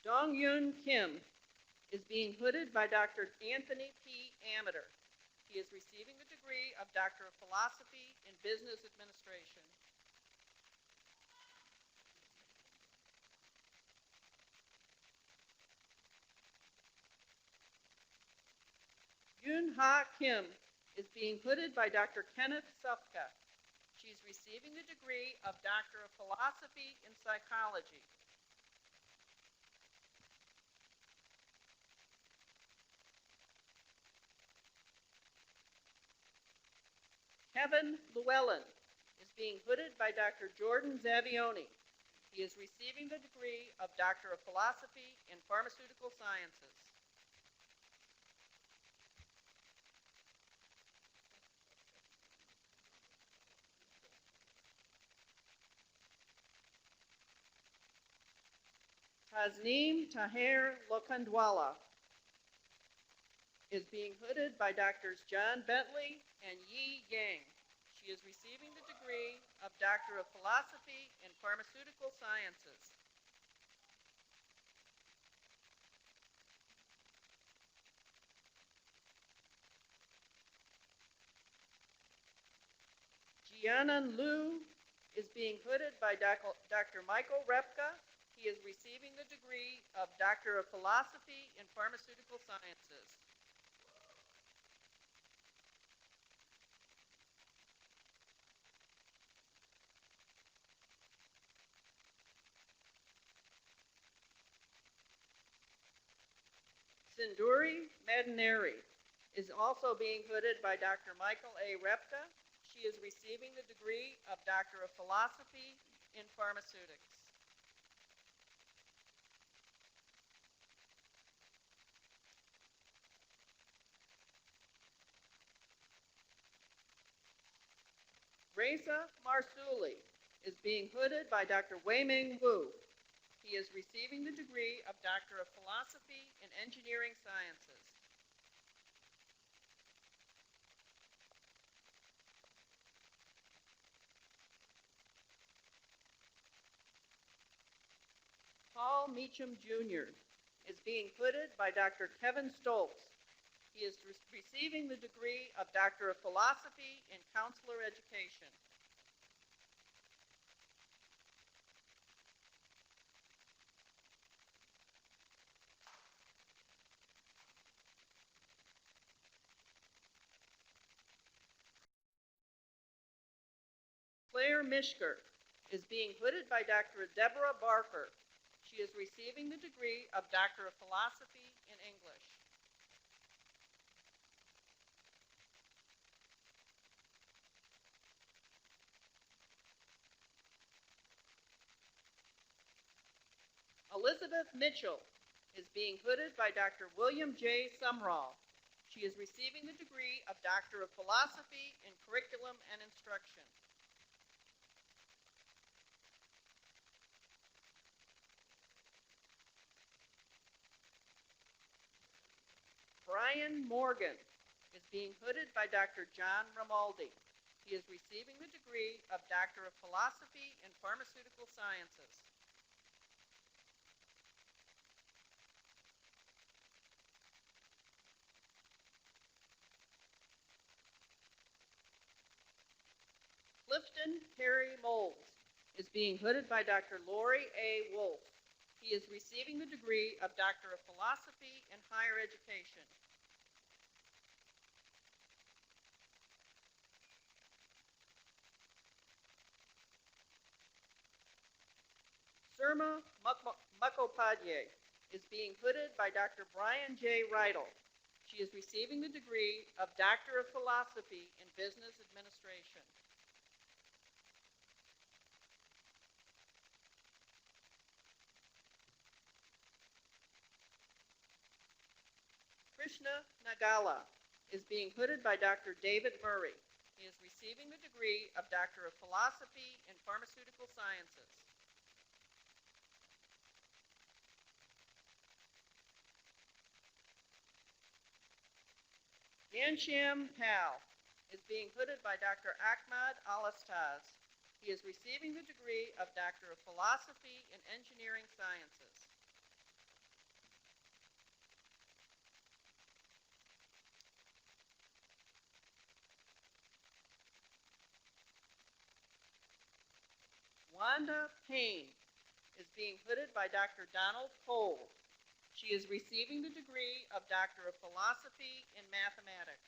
Dong-Yun Kim is being hooded by Dr. Anthony P. Amater. He is receiving the degree of Doctor of Philosophy in Business Administration. Yoon-Ha Kim is being hooded by Dr. Kenneth Sufka. She's receiving the degree of Doctor of Philosophy in Psychology. Kevin Llewellyn is being hooded by Dr. Jordan Zavioni. He is receiving the degree of Doctor of Philosophy in Pharmaceutical Sciences. Tasneem Taher Lokhandwala is being hooded by Doctors John Bentley and Yi Yang. She is receiving the degree of Doctor of Philosophy in Pharmaceutical Sciences. Jianan Liu is being hooded by Dr. Michael Repka. He is receiving the degree of Doctor of Philosophy in Pharmaceutical Sciences. Sinduri Madaneri is also being hooded by Dr. Michael A. Repka. She is receiving the degree of Doctor of Philosophy in Pharmaceutics. Reza Marsuli is being hooded by Dr. Wei-Ming Wu. He is receiving the degree of Doctor of Philosophy in Engineering Sciences. Paul Meacham Jr. is being hooded by Dr. Kevin Stoltz. He is receiving the degree of Doctor of Philosophy in Counselor Education. Claire Mishker is being hooded by Dr. Deborah Barker. She is receiving the degree of Doctor of Philosophy in English. Elizabeth Mitchell is being hooded by Dr. William J. Sumrall. She is receiving the degree of Doctor of Philosophy in Curriculum and Instruction. Brian Morgan is being hooded by Dr. John Romaldi. He is receiving the degree of Doctor of Philosophy in Pharmaceutical Sciences. Clifton Perry Moles is being hooded by Dr. Lori A. Wolf. He is receiving the degree of Doctor of Philosophy in Higher Education. Surma Mukhopadhyay is being hooded by Dr. Brian J. Reidel. She is receiving the degree of Doctor of Philosophy in Business Administration. Krishna Nagala is being hooded by Dr. David Murray. He is receiving the degree of Doctor of Philosophy in Pharmaceutical Sciences. Ghanshyam Pal is being hooded by Dr. Ahmad Alastaz. He is receiving the degree of Doctor of Philosophy in Engineering Sciences. Rhonda Payne is being hooded by Dr. Donald Cole. She is receiving the degree of Doctor of Philosophy in Mathematics.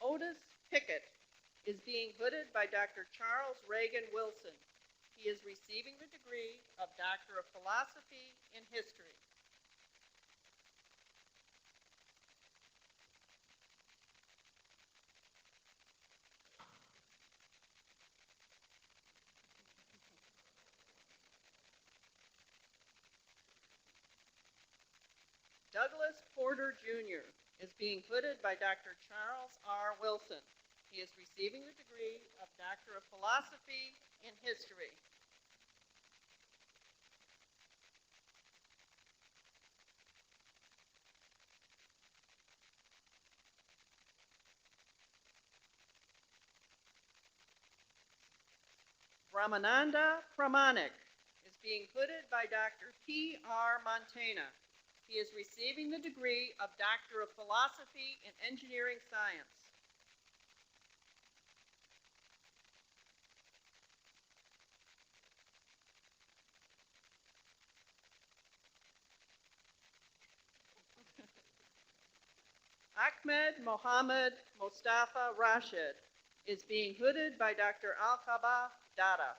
Otis Pickett is being hooded by Dr. Charles Reagan Wilson. He is receiving the degree of Doctor of Philosophy in History. Douglas Porter Jr. is being hooded by Dr. Charles R. Wilson. He is receiving the degree of Doctor of Philosophy in History. Brahmananda Pramanik is being hooded by Dr. P. R. Montana. He is receiving the degree of Doctor of Philosophy in Engineering Science. Ahmed Mohammed Mostafa Rashid is being hooded by Dr. Al-Khaba Dada.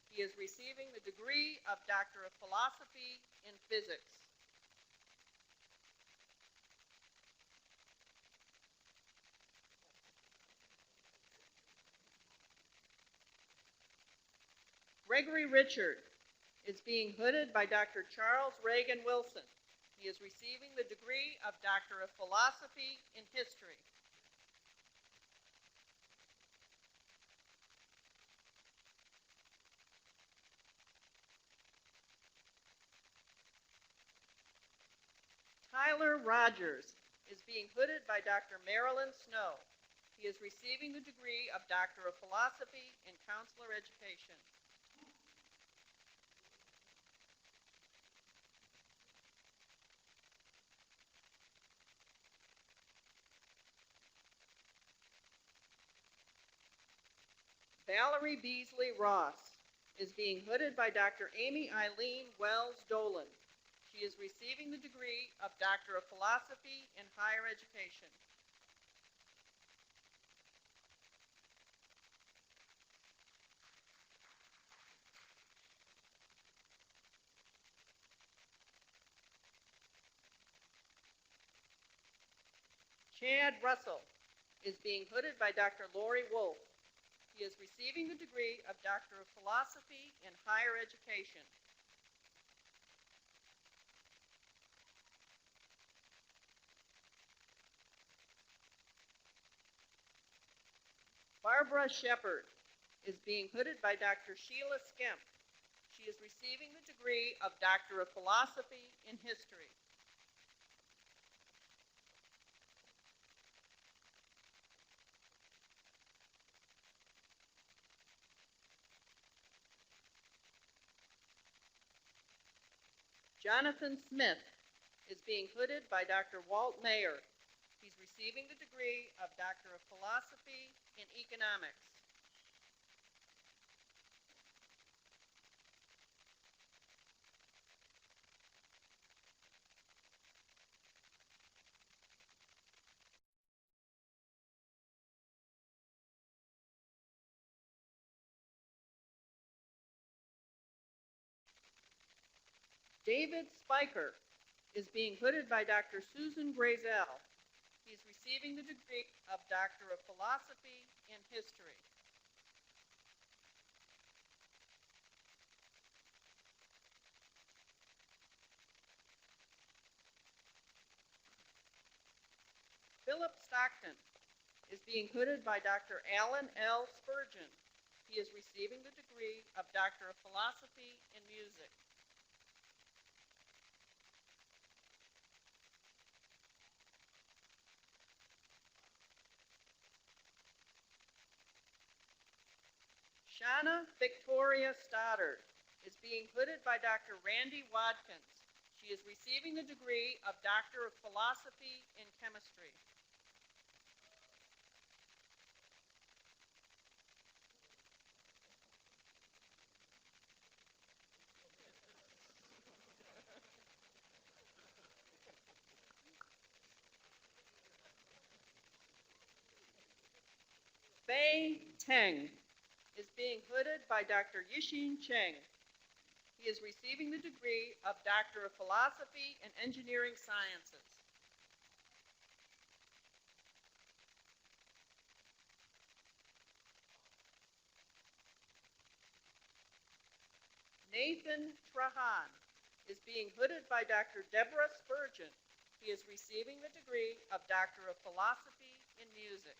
He is receiving the degree of Doctor of Philosophy in Physics. Gregory Richard is being hooded by Dr. Charles Reagan Wilson. He is receiving the degree of Doctor of Philosophy in History. Tyler Rogers is being hooded by Dr. Marilyn Snow. He is receiving the degree of Doctor of Philosophy in Counselor Education. Valerie Beasley Ross is being hooded by Dr. Amy Eileen Wells Dolan. She is receiving the degree of Doctor of Philosophy in Higher Education. Chad Russell is being hooded by Dr. Lori Wolf. He is receiving the degree of Doctor of Philosophy in Higher Education. Barbara Shepard is being hooded by Dr. Sheila Skemp. She is receiving the degree of Doctor of Philosophy in History. Jonathan Smith is being hooded by Dr. Walt Mayer. He's receiving the degree of Doctor of Philosophy in Economics. David Spiker is being hooded by Dr. Susan Grazel. He's receiving the degree of Doctor of Philosophy in History. Philip Stockton is being hooded by Dr. Alan L. Spurgeon. He is receiving the degree of Doctor of Philosophy in Music. Shauna Victoria Stoddard is being hooded by Dr. Randy Watkins. She is receiving the degree of Doctor of Philosophy in Chemistry. Fei Teng is being hooded by Dr. Yixin Cheng. He is receiving the degree of Doctor of Philosophy in Engineering Sciences. Nathan Trahan is being hooded by Dr. Deborah Spurgeon. He is receiving the degree of Doctor of Philosophy in Music.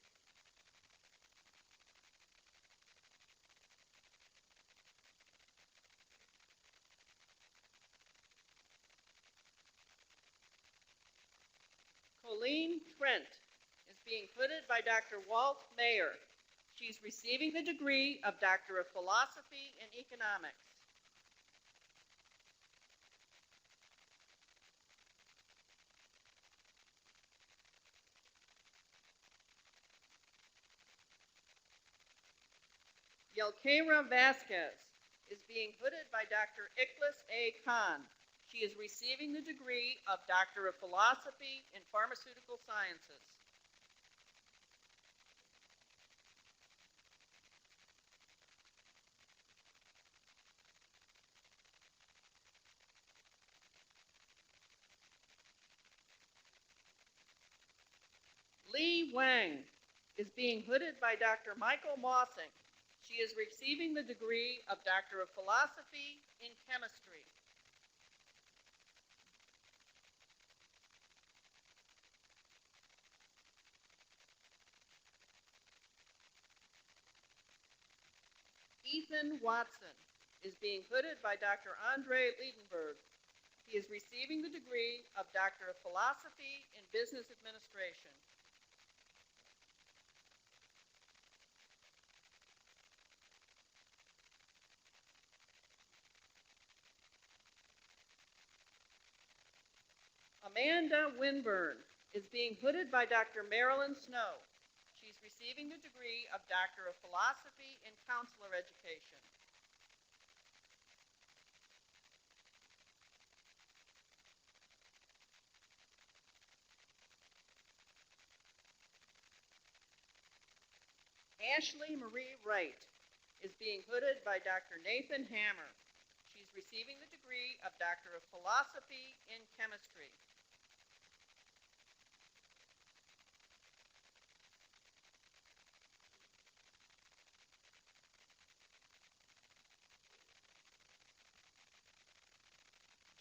Colleen Trent is being hooded by Dr. Walt Mayer. She's receiving the degree of Doctor of Philosophy in Economics. Yelkaira Vasquez is being hooded by Dr. Ikhlas A. Khan. She is receiving the degree of Doctor of Philosophy in Pharmaceutical Sciences. Li Wang is being hooded by Dr. Michael Mossing. She is receiving the degree of Doctor of Philosophy in Chemistry. Ethan Watson is being hooded by Dr. Andre Liedenberg. He is receiving the degree of Doctor of Philosophy in Business Administration. Amanda Winburn is being hooded by Dr. Marilyn Snow. She's receiving the degree of Doctor of Philosophy in Counselor Education. Ashley Marie Wright is being hooded by Dr. Nathan Hammer. She's receiving the degree of Doctor of Philosophy in Chemistry.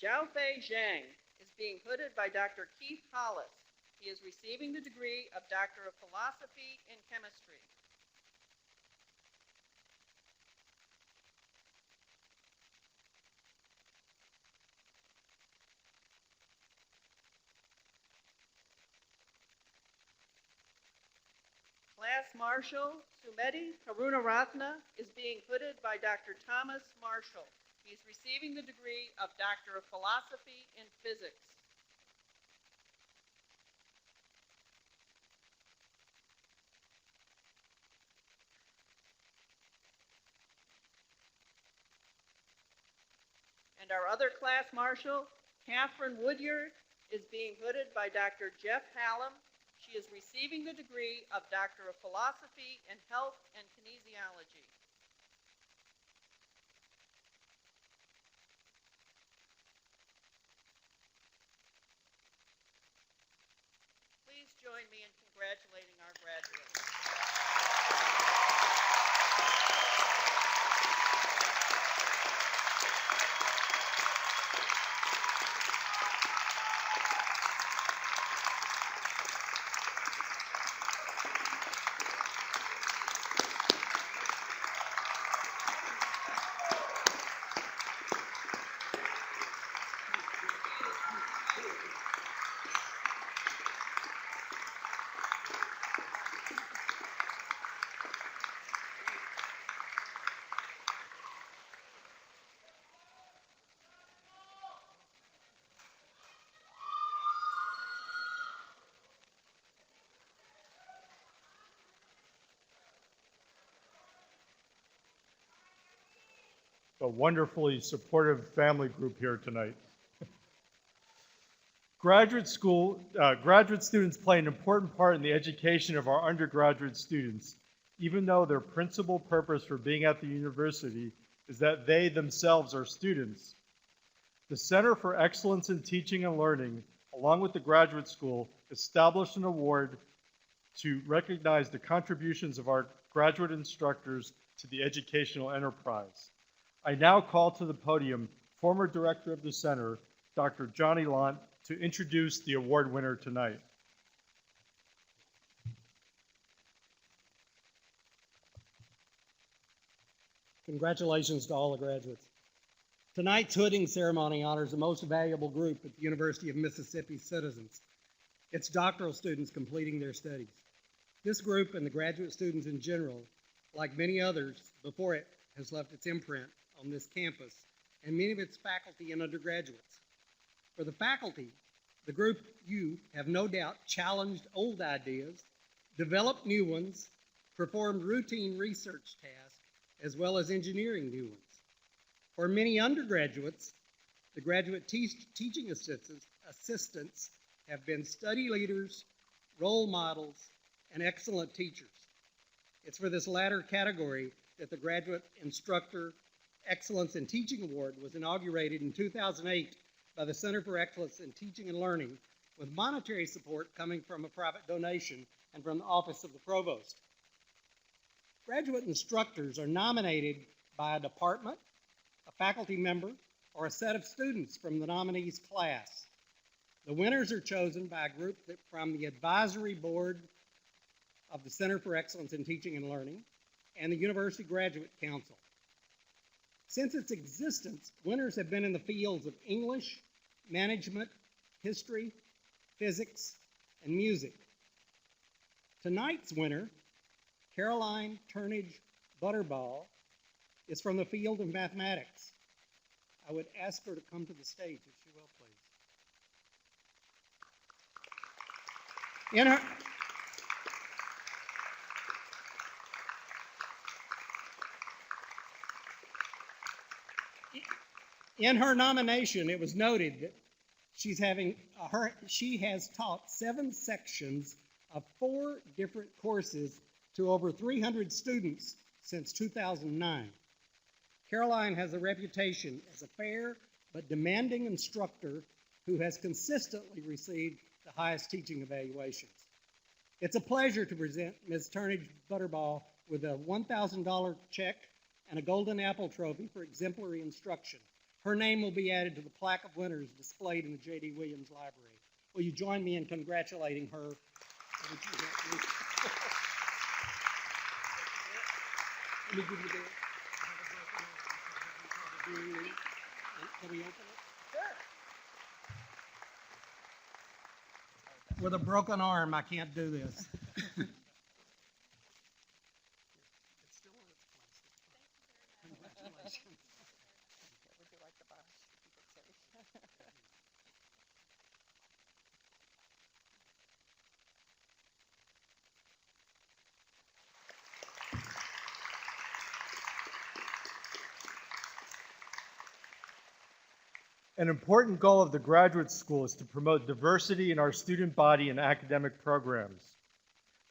Jiaofei Zhang is being hooded by Dr. Keith Hollis. He is receiving the degree of Doctor of Philosophy in Chemistry. Class Marshal Sumedhi Karunaratna is being hooded by Dr. Thomas Marshall. He is receiving the degree of Doctor of Philosophy in Physics. And our other Class Marshal, Catherine Woodyard, is being hooded by Dr. Jeff Hallam. She is receiving the degree of Doctor of Philosophy in Health and Kinesiology. Please join me in congratulating our graduates. the wonderfully supportive family group here tonight. Graduate students play an important part in the education of our undergraduate students, even though their principal purpose for being at the university is that they themselves are students. The Center for Excellence in Teaching and Learning, along with the graduate school, established an award to recognize the contributions of our graduate instructors to the educational enterprise. I now call to the podium former director of the center, Dr. Johnny Lant, to introduce the award winner tonight. Congratulations to all the graduates. Tonight's hooding ceremony honors the most valuable group at the University of Mississippi citizens. It's doctoral students completing their studies. This group and the graduate students in general, like many others before it, has left its imprint on this campus and many of its faculty and undergraduates. For the faculty, the group you have no doubt challenged old ideas, developed new ones, performed routine research tasks, as well as engineering new ones. For many undergraduates, the graduate teaching assistants have been study leaders, role models, and excellent teachers. It's for this latter category that the Graduate Instructor Excellence in Teaching Award was inaugurated in 2008 by the Center for Excellence in Teaching and Learning, with monetary support coming from a private donation and from the Office of the Provost. Graduate instructors are nominated by a department, a faculty member, or a set of students from the nominees' class. The winners are chosen by a group from the advisory board of the Center for Excellence in Teaching and Learning and the University Graduate Council. Since its existence, winners have been in the fields of English, management, history, physics, and music. Tonight's winner, Caroline Turnage Butterball, is from the field of mathematics. I would ask her to come to the stage, if she will, please. In her nomination, it was noted that she has taught 7 sections of 4 different courses to over 300 students since 2009. Caroline has a reputation as a fair but demanding instructor who has consistently received the highest teaching evaluations. It's a pleasure to present Ms. Turnage Butterball with a $1,000 check and a Golden Apple Trophy for exemplary instruction. Her name will be added to the plaque of winners displayed in the J.D. Williams Library. Will you join me in congratulating her? Let me give you the. Can we open it? Sure. With a broken arm, I can't do this. It's still in its place. Congratulations. Would you like the box? Keep it safe. An important goal of the graduate school is to promote diversity in our student body and academic programs.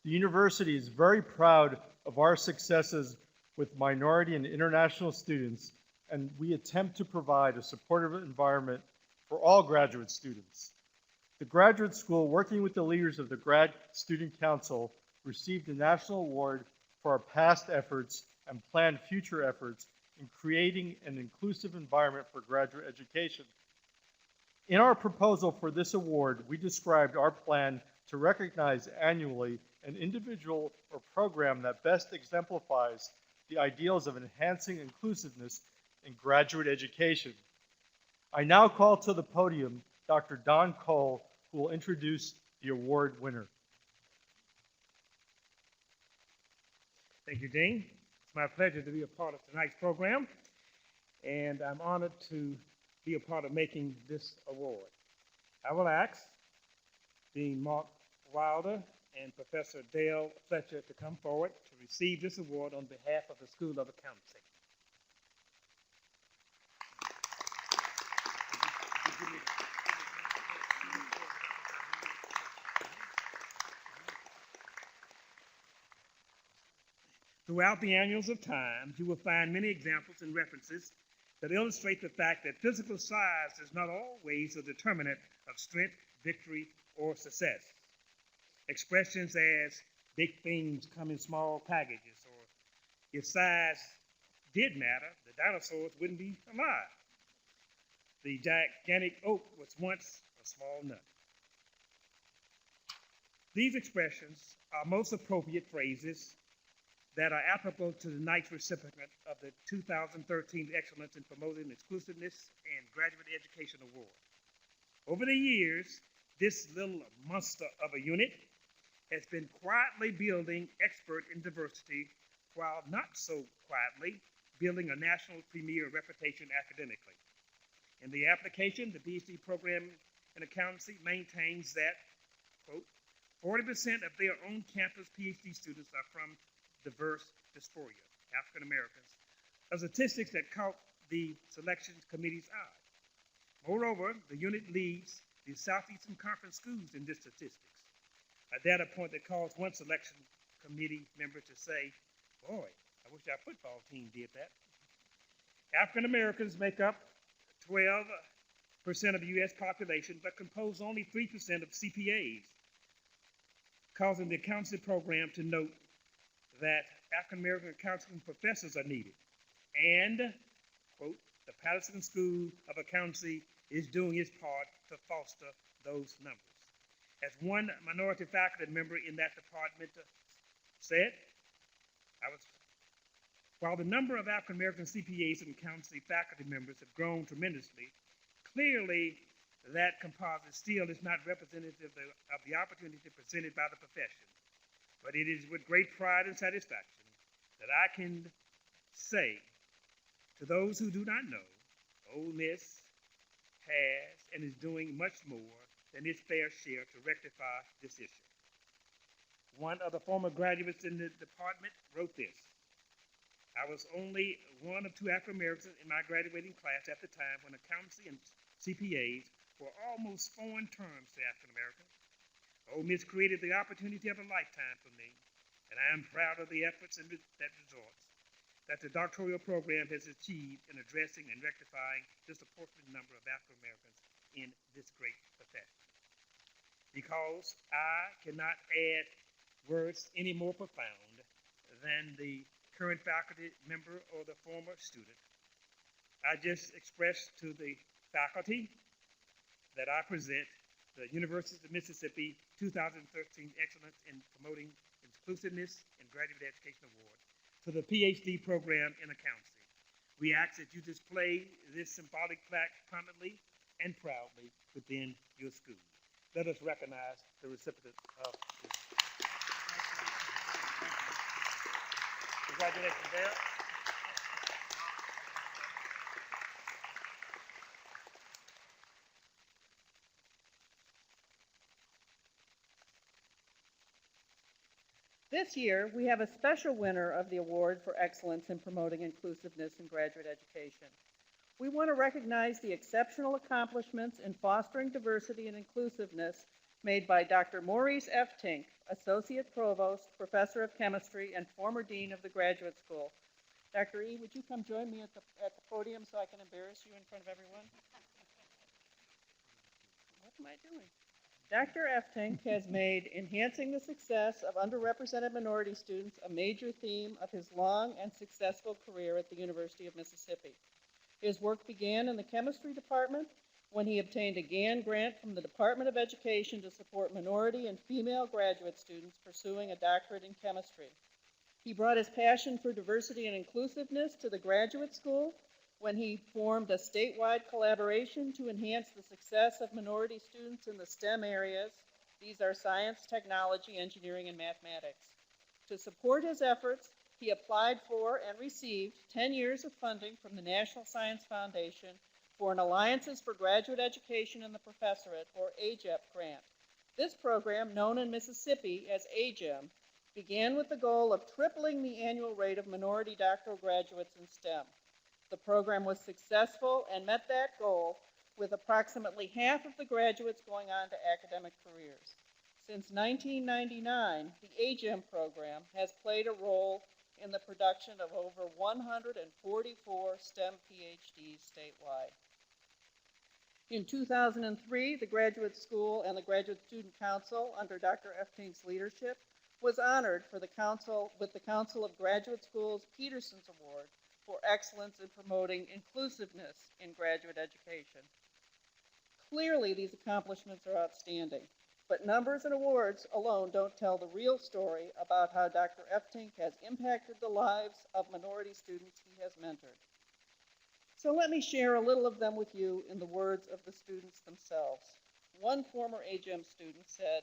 The university is very proud of our successes with minority and international students, and we attempt to provide a supportive environment for all graduate students. The graduate school, working with the leaders of the Grad Student Council, received a national award for our past efforts and planned future efforts in creating an inclusive environment for graduate education. In our proposal for this award, we described our plan to recognize annually an individual or program that best exemplifies the ideals of enhancing inclusiveness in graduate education. I now call to the podium Dr. Don Cole, who will introduce the award winner. Thank you, Dean. It's my pleasure to be a part of tonight's program, and I'm honored to be a part of making this award. I will ask Dean Mark Wilder and Professor Dale Fletcher to come forward to receive this award on behalf of the School of Accountancy. Throughout the annals of time, you will find many examples and references that illustrate the fact that physical size is not always a determinant of strength, victory, or success. Expressions as big things come in small packages, or if size did matter, the dinosaurs wouldn't be alive. The gigantic oak was once a small nut. These expressions are most appropriate phrases that are applicable to tonight's recipient of the 2013 Excellence in Promoting Inclusiveness and Graduate Education Award. Over the years, this little monster of a unit has been quietly building expert in diversity, while not so quietly building a national premier reputation academically. In the application, the PhD program in accountancy maintains that, quote, 40% of their own campus PhD students are from diverse dysphoria, African Americans, a statistics that caught the selection committee's eye. Moreover, the unit leads the Southeastern Conference schools in this statistics, a data point that caused one selection committee member to say, boy, I wish our football team did that. African Americans make up 12% of the U.S. population, but compose only 3% of CPAs, causing the accountancy program to note that African American accounting professors are needed. And, quote, the Patterson School of Accountancy is doing its part to foster those numbers. As one minority faculty member in that department said, while the number of African American CPAs and accountancy faculty members have grown tremendously, clearly that composite still is not representative of the opportunity presented by the profession. But it is with great pride and satisfaction that I can say to those who do not know, Ole Miss has and is doing much more than its fair share to rectify this issue. One of the former graduates in the department wrote this: I was only one of two African Americans in my graduating class at the time when accountancy and CPAs were almost foreign terms to African Americans. Ole Miss created the opportunity of a lifetime for me, and I am proud of the efforts and that results that the doctoral program has achieved in addressing and rectifying the disproportionate number of African Americans in this great profession. Because I cannot add words any more profound than the current faculty member or the former student, I just express to the faculty that I present the University of Mississippi 2013 Excellence in Promoting Inclusiveness and Graduate Education Award to the PhD program in accountancy. We ask that you display this symbolic plaque prominently and proudly within your school. Let us recognize the recipient of this. Congratulations, Dale. This year, we have a special winner of the Award for Excellence in Promoting Inclusiveness in Graduate Education. We want to recognize the exceptional accomplishments in fostering diversity and inclusiveness made by Dr. Maurice F. Tink, Associate Provost, Professor of Chemistry, and former Dean of the Graduate School. Dr. E., would you come join me at the podium so I can embarrass you in front of everyone? What am I doing? Dr. F. Tink has made enhancing the success of underrepresented minority students a major theme of his long and successful career at the University of Mississippi. His work began in the chemistry department when he obtained a Gann grant from the Department of Education to support minority and female graduate students pursuing a doctorate in chemistry. He brought his passion for diversity and inclusiveness to the graduate school when he formed a statewide collaboration to enhance the success of minority students in the STEM areas. These are science, technology, engineering, and mathematics. To support his efforts, he applied for and received 10 years of funding from the National Science Foundation for an Alliances for Graduate Education in the Professorate, or AGEP grant. This program, known in Mississippi as AGEM, began with the goal of tripling the annual rate of minority doctoral graduates in STEM. The program was successful and met that goal, with approximately half of the graduates going on to academic careers. Since 1999, the AGEM program has played a role in the production of over 144 STEM PhDs statewide. In 2003, the Graduate School and the Graduate Student Council, under Dr. Eftink's leadership, was honored with the Council of Graduate Schools Peterson's Award for excellence in promoting inclusiveness in graduate education. Clearly, these accomplishments are outstanding, but numbers and awards alone don't tell the real story about how Dr. Eftink has impacted the lives of minority students he has mentored. So let me share a little of them with you in the words of the students themselves. One former AGEM student said,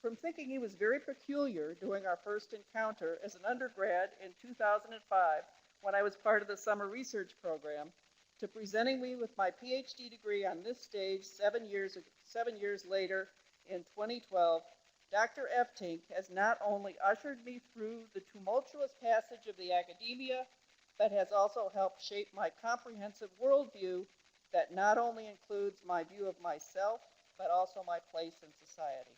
"From thinking he was very peculiar during our first encounter as an undergrad in 2005, when I was part of the summer research program, to presenting me with my PhD degree on this stage 7 years later in 2012, Dr. Eftink has not only ushered me through the tumultuous passage of the academia, but has also helped shape my comprehensive worldview that not only includes my view of myself, but also my place in society.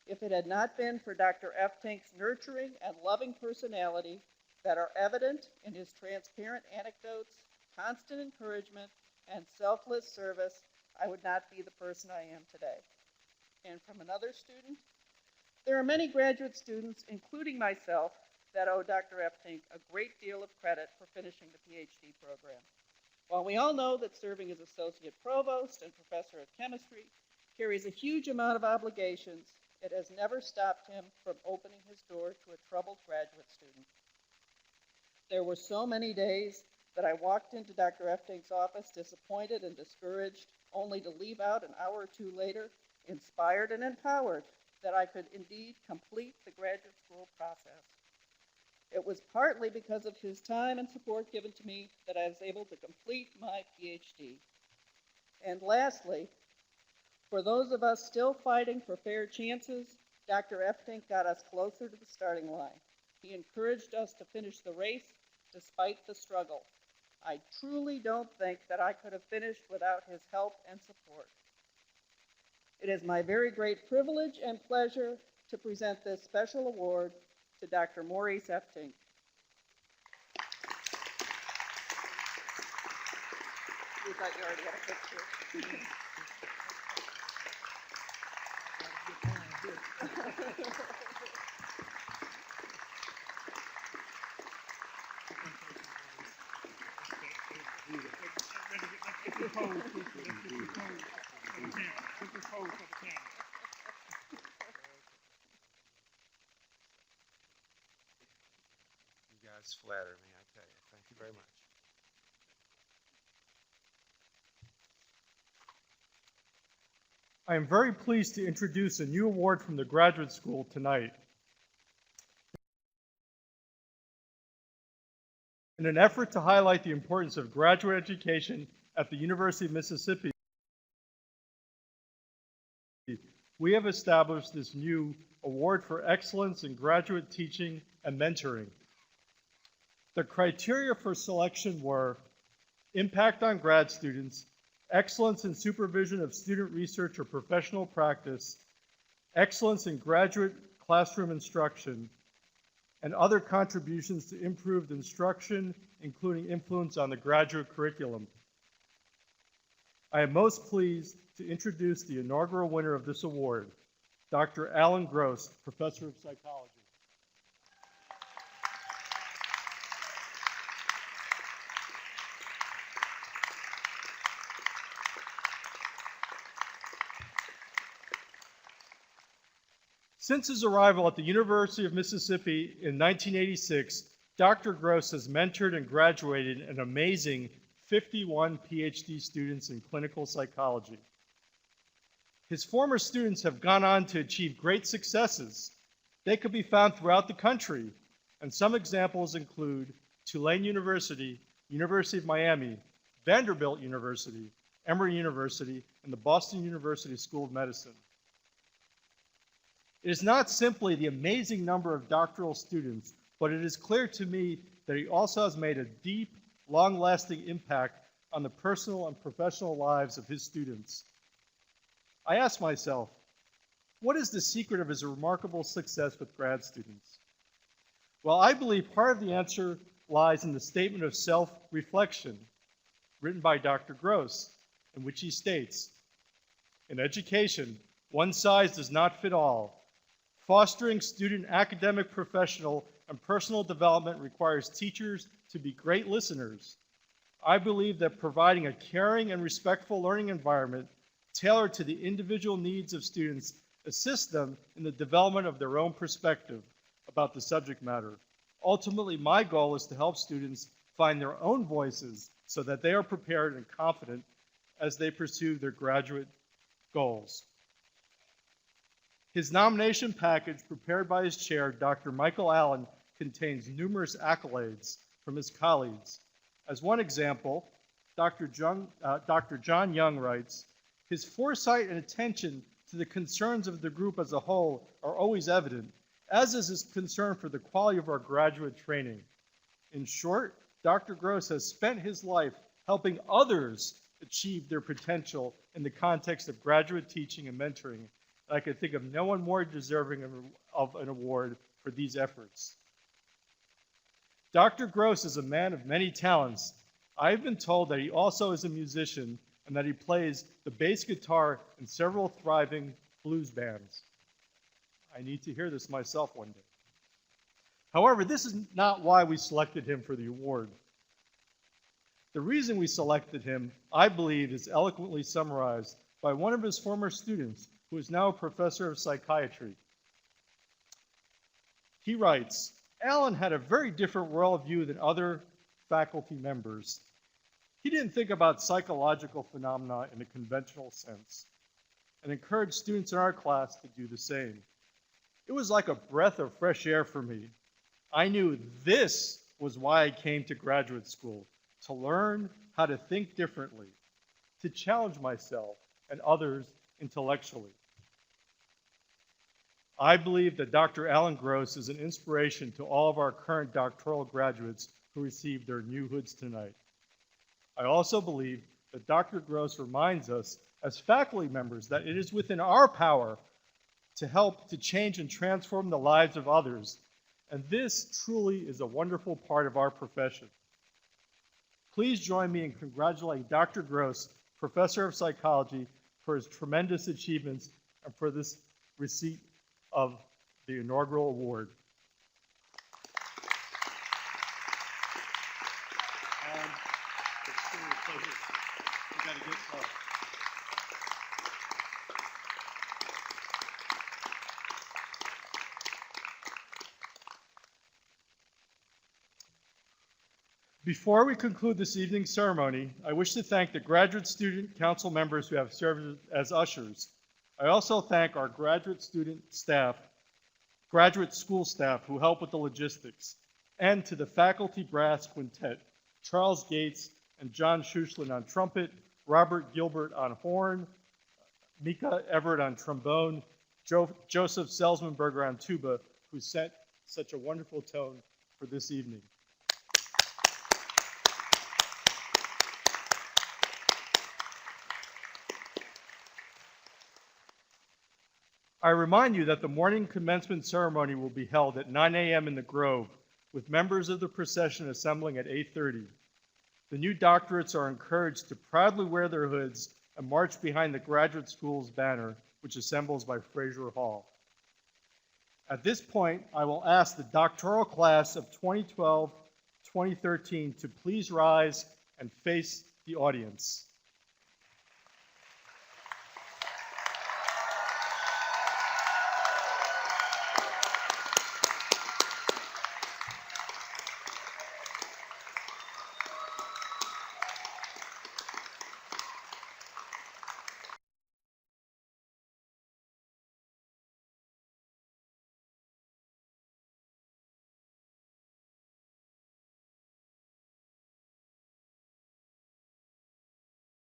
If it had not been for Dr. Eftink's nurturing and loving personality that are evident in his transparent anecdotes, constant encouragement, and selfless service, I would not be the person I am today." And from another student, "There are many graduate students, including myself, that owe Dr. Eftink a great deal of credit for finishing the PhD program. While we all know that serving as associate provost and professor of chemistry carries a huge amount of obligations, it has never stopped him from opening his door to a troubled graduate student. There were so many days that I walked into Dr. Eftink's office disappointed and discouraged, only to leave out an hour or two later, inspired and empowered that I could indeed complete the graduate school process. It was partly because of his time and support given to me that I was able to complete my PhD. And lastly, for those of us still fighting for fair chances, Dr. Eftink got us closer to the starting line. He encouraged us to finish the race despite the struggle. I truly don't think that I could have finished without his help and support. It is my very great privilege and pleasure to present this special award to Dr. Maurice Eftink. You thought you already had a picture. You guys flatter me, I tell you. Thank you very much. I am very pleased to introduce a new award from the Graduate School tonight. In an effort to highlight the importance of graduate education at the University of Mississippi, we have established this new Award for Excellence in Graduate Teaching and Mentoring. The criteria for selection were impact on grad students, excellence in supervision of student research or professional practice, excellence in graduate classroom instruction, and other contributions to improved instruction, including influence on the graduate curriculum. I am most pleased to introduce the inaugural winner of this award, Dr. Alan Gross, Professor of Psychology. Since his arrival at the University of Mississippi in 1986, Dr. Gross has mentored and graduated an amazing 51 PhD students in clinical psychology. His former students have gone on to achieve great successes. They could be found throughout the country, and some examples include Tulane University, University of Miami, Vanderbilt University, Emory University, and the Boston University School of Medicine. It is not simply the amazing number of doctoral students, but it is clear to me that he also has made a deep, long-lasting impact on the personal and professional lives of his students. I ask myself, what is the secret of his remarkable success with grad students? Well, I believe part of the answer lies in the statement of self-reflection written by Dr. Gross, in which he states, "In education, one size does not fit all. Fostering student academic, professional, and personal development requires teachers to be great listeners. I believe that providing a caring and respectful learning environment tailored to the individual needs of students assists them in the development of their own perspective about the subject matter. Ultimately, my goal is to help students find their own voices so that they are prepared and confident as they pursue their graduate goals." His nomination package, prepared by his chair, Dr. Michael Allen, contains numerous accolades from his colleagues. As one example, Dr. John Young writes, "His foresight and attention to the concerns of the group as a whole are always evident, as is his concern for the quality of our graduate training. In short, Dr. Gross has spent his life helping others achieve their potential in the context of graduate teaching and mentoring. And I could think of no one more deserving of an award for these efforts." Dr. Gross is a man of many talents. I have been told that he also is a musician and that he plays the bass guitar in several thriving blues bands. I need to hear this myself one day. However, this is not why we selected him for the award. The reason we selected him, I believe, is eloquently summarized by one of his former students, who is now a professor of psychiatry. He writes, "Alan had a very different worldview than other faculty members. He didn't think about psychological phenomena in a conventional sense and encouraged students in our class to do the same. It was like a breath of fresh air for me. I knew this was why I came to graduate school, to learn how to think differently, to challenge myself and others intellectually." I believe that Dr. Alan Gross is an inspiration to all of our current doctoral graduates who received their new hoods tonight. I also believe that Dr. Gross reminds us as faculty members that it is within our power to help to change and transform the lives of others, and this truly is a wonderful part of our profession. Please join me in congratulating Dr. Gross, Professor of Psychology, for his tremendous achievements and for this receipt of the inaugural award. Before we conclude this evening's ceremony, I wish to thank the graduate student council members who have served as ushers. I also thank our graduate student staff, graduate school staff who help with the logistics, and to the faculty brass quintet, Charles Gates and John Schuchlin on trumpet, Robert Gilbert on horn, Mika Everett on trombone, Joseph Selsmanberger on tuba, who set such a wonderful tone for this evening. I remind you that the morning commencement ceremony will be held at 9 a.m. in the Grove, with members of the procession assembling at 8:30. The new doctorates are encouraged to proudly wear their hoods and march behind the graduate school's banner, which assembles by Fraser Hall. At this point, I will ask the doctoral class of 2012-2013 to please rise and face the audience.